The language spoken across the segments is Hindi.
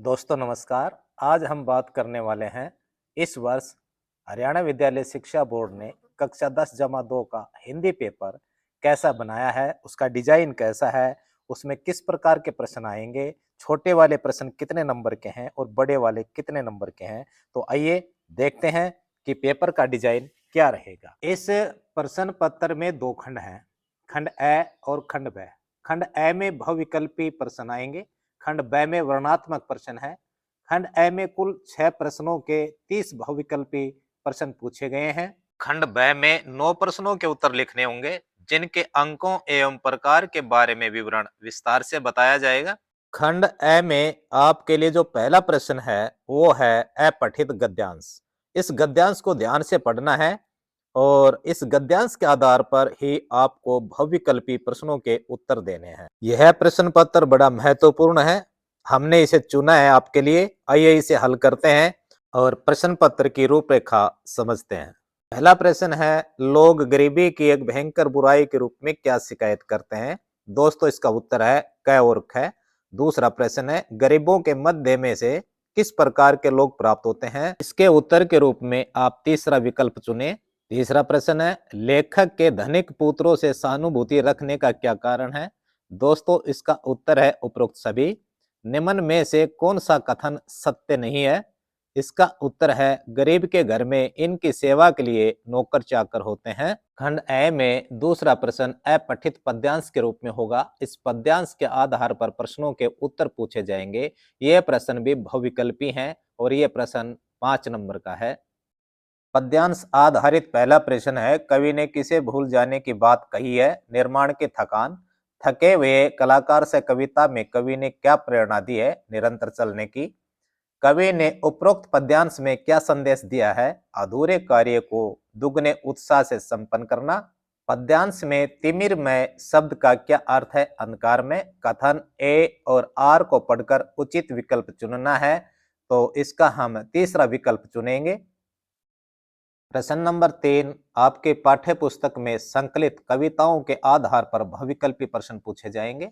दोस्तों नमस्कार। आज हम बात करने वाले हैं इस वर्ष हरियाणा विद्यालय शिक्षा बोर्ड ने कक्षा 10 जमा 2 का हिंदी पेपर कैसा बनाया है, उसका डिजाइन कैसा है, उसमें किस प्रकार के प्रश्न आएंगे, छोटे वाले प्रश्न कितने नंबर के हैं और बड़े वाले कितने नंबर के हैं। तो आइए देखते हैं कि पेपर का डिजाइन क्या रहेगा। इस प्रश्न पत्र में दो खंड हैं, खंड ए और खंड ब। खंड ए में बहुविकल्पी प्रश्न आएंगे, खंड ब में वर्णात्मक प्रश्न है। खंड ए में कुल 6 प्रश्नों के 30 बहुविकल्पी प्रश्न पूछे गए हैं। खंड ब में 9 प्रश्नों के उत्तर लिखने होंगे, जिनके अंकों एवं प्रकार के बारे में विवरण विस्तार से बताया जाएगा। खंड ए में आपके लिए जो पहला प्रश्न है वो है अपठित गद्यांश। इस गद्यांश को ध्यान से पढ़ना है और इस गद्यांश के आधार पर ही आपको बहुविकल्पी प्रश्नों के उत्तर देने हैं। यह प्रश्न पत्र बड़ा महत्वपूर्ण है, हमने इसे चुना है आपके लिए। आइए इसे हल करते हैं और प्रश्न पत्र की रूपरेखा समझते हैं। पहला प्रश्न है, लोग गरीबी की एक भयंकर बुराई के रूप में क्या शिकायत करते हैं। दोस्तों इसका उत्तर है क और ख। दूसरा प्रश्न है, गरीबों के मध्य में से किस प्रकार के लोग प्राप्त होते हैं। इसके उत्तर के रूप में आप तीसरा विकल्प चुने। तीसरा प्रश्न है, लेखक के धनिक पुत्रों से सहानुभूति रखने का क्या कारण है। दोस्तों इसका उत्तर है उपरोक्त सभी। निम्न में से कौन सा कथन सत्य नहीं है। इसका उत्तर है गरीब के घर में इनकी सेवा के लिए नौकर चाकर होते हैं। खंड ए में दूसरा प्रश्न अपठित पद्यांश के रूप में होगा। इस पद्यांश के आधार पर प्रश्नों के उत्तर पूछे जाएंगे। यह प्रश्न भी बहुविकल्पी हैं और यह प्रश्न 5 नंबर का है। पद्यांश आधारित पहला प्रश्न है, कवि ने किसे भूल जाने की बात कही है। निर्माण की थकान। थके हुए कलाकार से कविता में कवि ने क्या प्रेरणा दी है। निरंतर चलने की। कवि ने उपरोक्त पद्यांश में क्या संदेश दिया है। अधूरे कार्य को दुगने उत्साह से संपन्न करना। पद्यांश में तिमिर में शब्द का क्या अर्थ है। अंधकार में। कथन ए और आर को पढ़कर उचित विकल्प चुनना है, तो इसका हम तीसरा विकल्प चुनेंगे। प्रश्न नंबर 3, आपके पाठ्य पुस्तक में संकलित कविताओं के आधार पर बहुविकल्पी प्रश्न पूछे जाएंगे।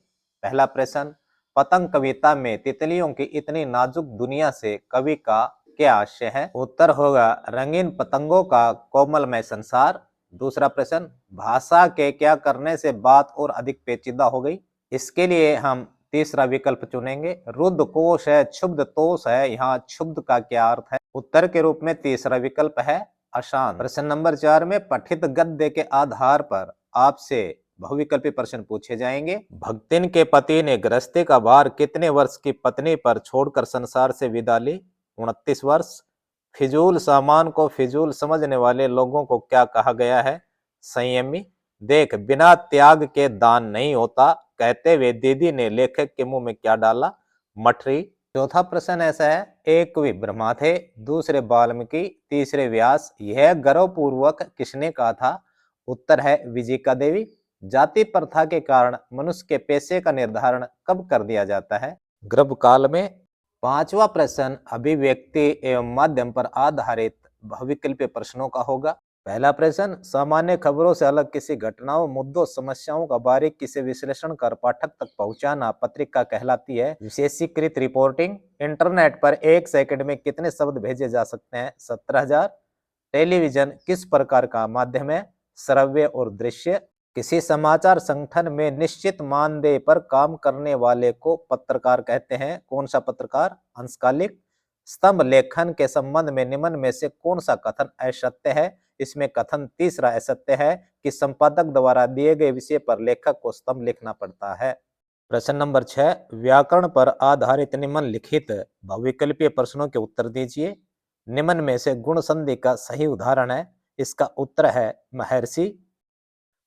पहला प्रश्न, पतंग कविता में तितलियों की इतनी नाजुक दुनिया से कवि का क्या आशय है। उत्तर होगा रंगीन पतंगों का कोमलमय संसार। दूसरा प्रश्न, भाषा के क्या करने से बात और अधिक पेचीदा हो गई। इसके लिए हम तीसरा विकल्प चुनेंगे। रुद्ध कोश है, क्षुब्ध तोष है, यहाँ क्षुब्ध का क्या अर्थ है। उत्तर के रूप में तीसरा विकल्प है अशांत। प्रश्न नंबर 4 में पठित गद्य के आधार पर आपसे बहुविकल्पी प्रश्न पूछे जाएंगे। भक्तिन के पति ने गृहस्थी का भार कितने वर्ष की पत्नी पर छोड़कर संसार से विदा ली। 29 वर्ष। फिजूल सामान को फिजूल समझने वाले लोगों को क्या कहा गया है। संयमी। देख बिना त्याग के दान नहीं होता, कहते हुए दीदी ने लेखक के मुंह में क्या डाला। मठरी। चौथा प्रश्न ऐसा है, एक कवि ब्रह्मा थे, दूसरे वाल्मीकि, तीसरे व्यास, यह गर्वपूर्वक किसने कहा था। उत्तर है विजिका देवी। जाति प्रथा के कारण मनुष्य के पेशे का निर्धारण कब कर दिया जाता है। गर्भकाल में। पांचवा प्रश्न अभिव्यक्ति एवं माध्यम पर आधारित बहुविकल्पीय प्रश्नों का होगा। पहला प्रश्न, सामान्य खबरों से अलग किसी घटनाओं, मुद्दों, समस्याओं का बारीकी से विश्लेषण कर पाठक तक पहुंचाना पत्रिका कहलाती है। विशेषीकृत रिपोर्टिंग। इंटरनेट पर एक सेकंड में कितने शब्द भेजे जा सकते हैं। 17,000। टेलीविजन किस प्रकार का माध्यम है। श्रव्य और दृश्य। किसी समाचार संगठन में निश्चित मानदेय पर काम करने वाले को पत्रकार कहते हैं। कौन सा पत्रकार। अंशकालिक। स्तंभ लेखन के संबंध में निम्न में से कौन सा कथन असत्य है। इसमें कथन तीसरा असत्य है कि संपादक द्वारा दिए गए विषय पर लेखक को स्तंभ लिखना पड़ता है। प्रश्न नंबर 6, व्याकरण पर आधारित निम्नलिखित बहुविकल्पीय प्रश्नों के उत्तर दीजिए। निम्न में से गुण संधि का सही उदाहरण है। इसका उत्तर है महर्षि।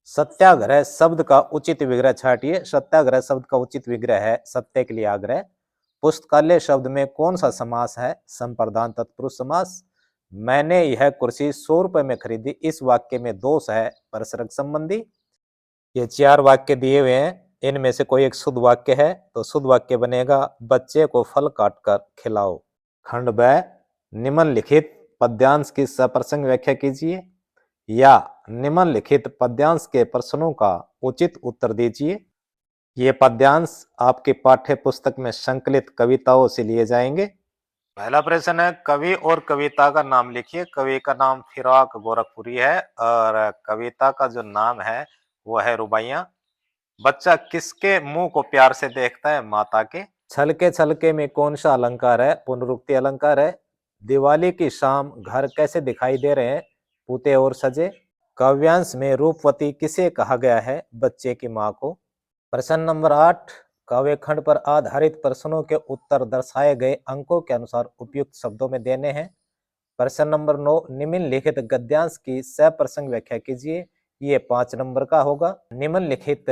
सत्याग्रह शब्द का उचित विग्रह छाटिए। सत्याग्रह शब्द का उचित विग्रह है सत्य के लिए आग्रह। पुस्तकालय शब्द में कौन सा समास है। संप्रदान तत्पुरुष समास। मैंने यह कुर्सी 100 रुपए में खरीदी, इस वाक्य में दोष है परसरग संबंधी। ये 4 वाक्य दिए हुए हैं, इनमें से कोई एक शुद्ध वाक्य है, तो शुद्ध वाक्य बनेगा बच्चे को फल काटकर खिलाओ। खंड ब, निम्नलिखित पद्यांश की सप्रसंग व्याख्या कीजिए या निम्नलिखित पद्यांश के प्रश्नों का उचित उत्तर दीजिए। ये पद्यांश आपकी पाठ्य पुस्तक में संकलित कविताओं से लिए जाएंगे। पहला प्रश्न है, कवि और कविता का नाम लिखिए। कवि का नाम फिराक गोरखपुरी है और कविता का जो नाम है वो है रुबाइयां। बच्चा किसके मुंह को प्यार से देखता है? माता के। छलके छलके में कौन सा अलंकार है? पुनरुक्ति अलंकार है। दिवाली की शाम घर कैसे दिखाई दे रहे हैं? पूते और सजे। काव्यांश में रूपवती किसे कहा गया है? बच्चे की माँ को। प्रश्न नंबर 8, काव्य खंड पर आधारित प्रश्नों के उत्तर दर्शाए गए अंकों के अनुसार उपयुक्त शब्दों में देने हैं। प्रश्न नंबर 9, निम्नलिखित गद्यांश की सप्रसंग व्याख्या कीजिए। ये 5 नंबर का होगा। निम्नलिखित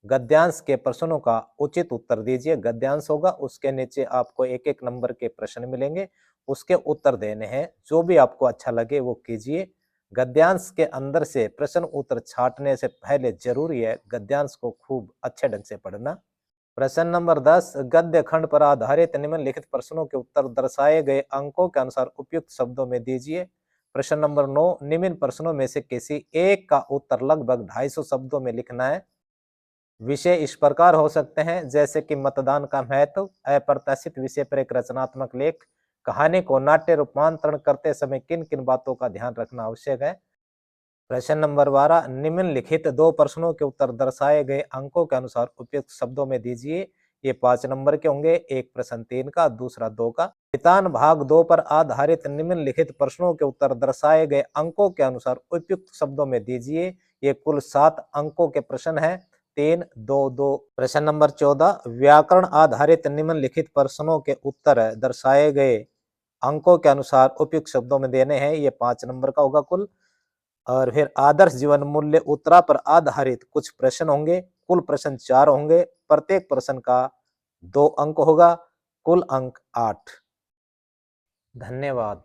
गद्यांश के प्रश्नों का उचित उत्तर दीजिए। गद्यांश होगा, उसके नीचे आपको एक एक नंबर के प्रश्न मिलेंगे, उसके उत्तर देने हैं। जो भी आपको अच्छा लगे वो कीजिए। गद्यांश के अंदर से प्रश्न उत्तर छांटने से पहले जरूरी है गद्यांश को खूब अच्छे ढंग से पढ़ना। प्रश्न नंबर 10, गद्य खंड पर आधारित निम्नलिखित प्रश्नों के उत्तर दर्शाए गए अंकों के अनुसार उपयुक्त शब्दों में दीजिए। प्रश्न नंबर 9, निम्न प्रश्नों में से किसी एक का उत्तर लगभग 250 शब्दों में लिखना है। विषय इस प्रकार हो सकते हैं जैसे कि मतदान का महत्व, अप्रत्याशित विषय पर एक रचनात्मक लेख, कहानी को नाट्य रूपांतरण करते समय किन किन बातों का ध्यान रखना आवश्यक है। प्रश्न नंबर 12, निम्नलिखित 2 प्रश्नों के उत्तर दर्शाए गए अंकों के अनुसार उपयुक्त शब्दों में दीजिए। ये 5 नंबर के होंगे, एक प्रश्न 3 का, दूसरा 2 का। नितान भाग 2 पर आधारित निम्नलिखित प्रश्नों के उत्तर दर्शाए गए अंकों के अनुसार उपयुक्त शब्दों में दीजिए। ये कुल 7 अंकों के प्रश्न हैं, 3, 2, 2। प्रश्न नंबर 14, व्याकरण आधारित निम्नलिखित प्रश्नों के उत्तर दर्शाए गए अंकों के अनुसार उपयुक्त शब्दों में देने हैं। ये 5 नंबर का होगा कुल। और फिर आदर्श जीवन मूल्य उत्तरा पर आधारित कुछ प्रश्न होंगे, कुल प्रश्न 4 होंगे, प्रत्येक प्रश्न का 2 अंक होगा, कुल अंक 8। धन्यवाद।